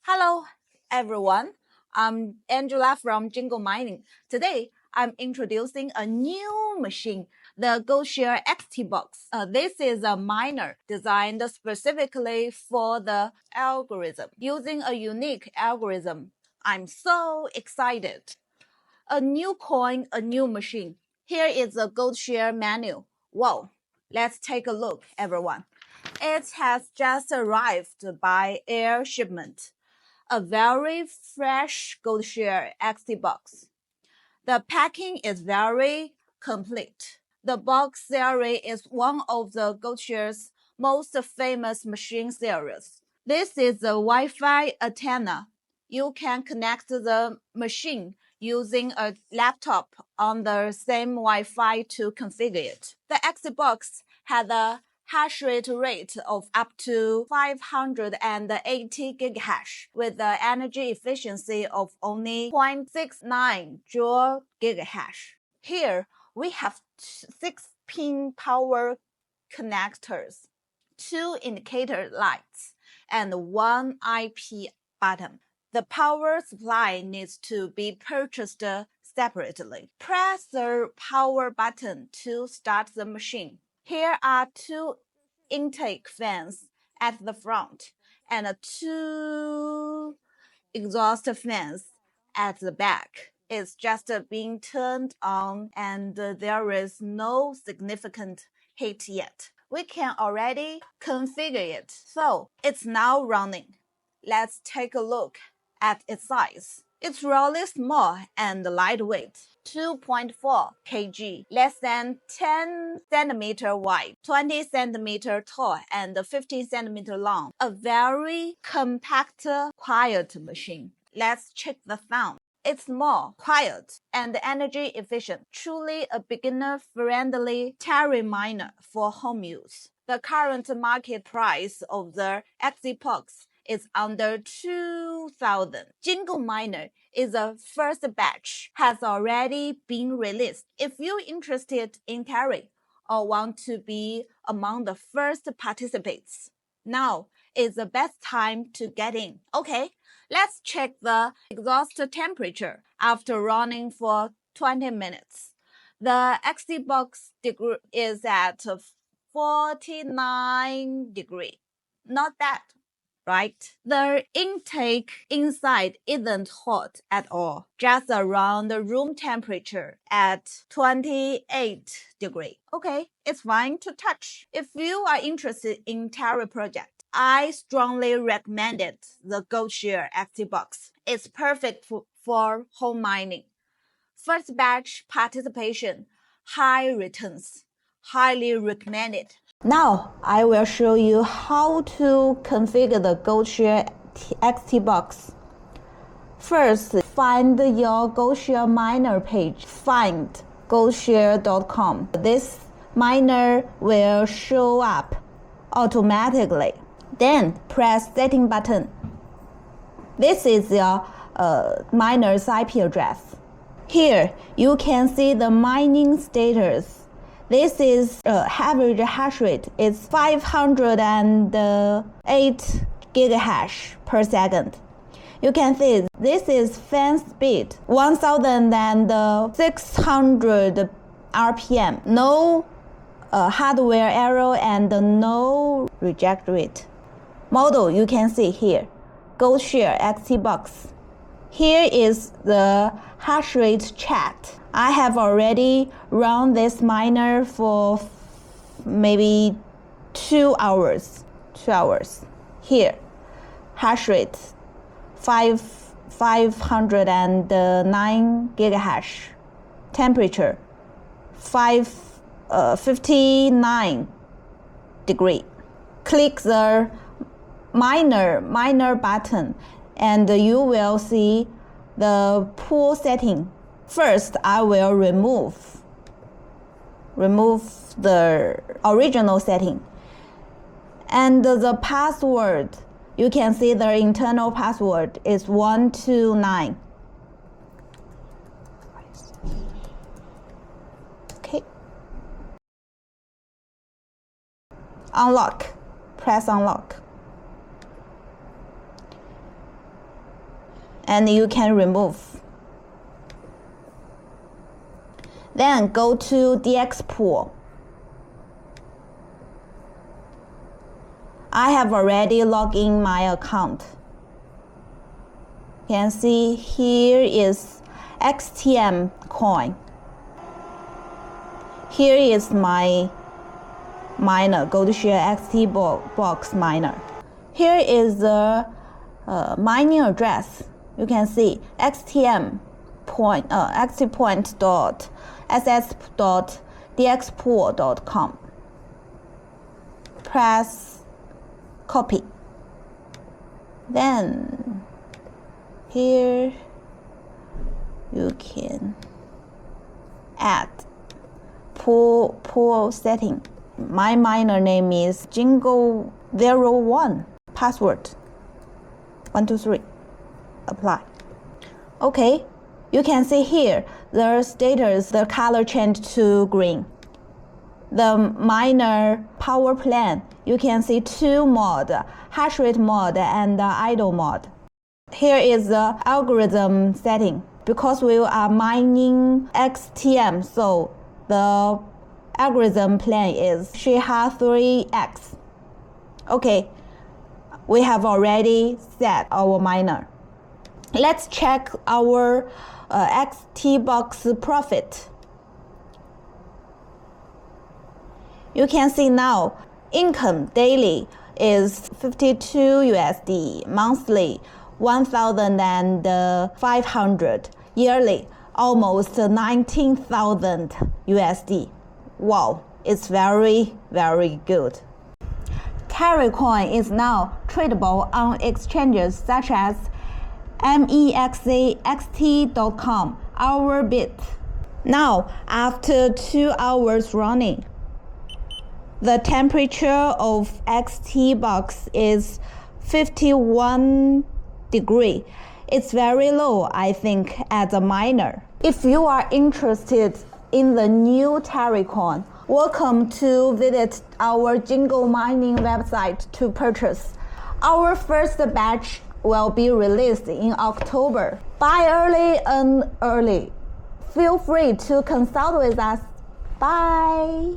Hello, everyone. I'm Angela from Jingle Mining. Today, I'm introducing a new machine, the Goldshell XT Box. This is a miner designed specifically for the algorithm. Using a unique algorithm, I'm so excited. A new coin, a new machine. Here is the Goldshell menu. Wow, let's take a look, everyone. It has just arrived by air shipment. A very fresh Goldshell XT box. The packing is very complete. The box series is one of the Goldshell's most famous machine series. This is the Wi-Fi antenna. You can connect the machine using a laptop on the same Wi-Fi to configure it. The XT box had a hash rate of up to 580 gigahash with the energy efficiency of only 0.69 joule gigahash. Here we have 6-pin power connectors, 2 indicator lights, and 1 IP button. The power supply needs to be purchased separately. Press the power button to start the machine. Here are 2 intake fans at the front and 2 exhaust fans at the back. It's just being turned on and there is no significant heat yet. We can already configure it. So it's now running. Let's take a look at its size. It's really small and lightweight, 2.4 kg, less than 10 cm wide, 20 cm tall, and 15 cm long. A very compact, quiet machine. Let's check the sound. It's small, quiet, and energy efficient. Truly a beginner-friendly terrain miner for home use. The current market price of the XT box is under 2,000. Jingle Miner is a first batch, has already been released. If you're interested in carry or want to be among the first participants, now is the best time to get in. Okay, let's check the exhaust temperature after running for 20 minutes. The XT box degree is at 49 degrees. Not bad, right? The intake inside isn't hot at all, just around the room temperature at 28 degrees. Okay, it's fine to touch. If you are interested in Terra project, I strongly recommend it, the Goldshell XT box. It's perfect for home mining. First batch participation, high returns, highly recommended. Now, I will show you how to configure the Goldshell XT box. First, find your Goldshell miner page. Find goldshell.com. This miner will show up automatically. Then, press setting button. This is your miner's IP address. Here, you can see the mining status. This is average hash rate is 508 gigahash per second. You can see this is fan speed 1600 RPM. No hardware error and no reject rate. Model you can see here, Goldshell XT box. Here is the hash rate chart. I have already run this miner for maybe 2 hours. Here, hash rate 509 gigahash. Temperature 59 degree. Click the miner button and you will see the pool setting. First, I will remove the original setting. And the password, you can see the internal password is 129. Okay. Unlock. Press unlock. and you can remove. Then go to DX pool. I have already logged in my account. You can see here is XTM coin. Here is my miner, Goldshell XT box miner. Here is the mining address. You can see xtpoint.ss.dxpool.com. Press copy. Then here you can add pool setting. My miner name is Jingle 01. Password 123. Apply. Okay, you can see here the status, the color changed to green. The miner power plan, you can see two modes, hash rate mode and idle mode. Here is the algorithm setting. Because we are mining XTM, so the algorithm plan is SHA-3X. Okay, we have already set our miner. Let's check our XT box profit. You can see now income daily is 52 USD, monthly 1,500, yearly almost 19,000 USD. Wow, it's very, very good. Terracoin is now tradable on exchanges such as MEXAXT.com, Bit. Now, after 2 hours running, the temperature of XT box is 51 degrees. It's very low, I think, as a miner. If you are interested in the new Terracoin, welcome to visit our Jingle mining website to purchase. Our first batch will be released in October. Buy early and early. Feel free to consult with us. Bye.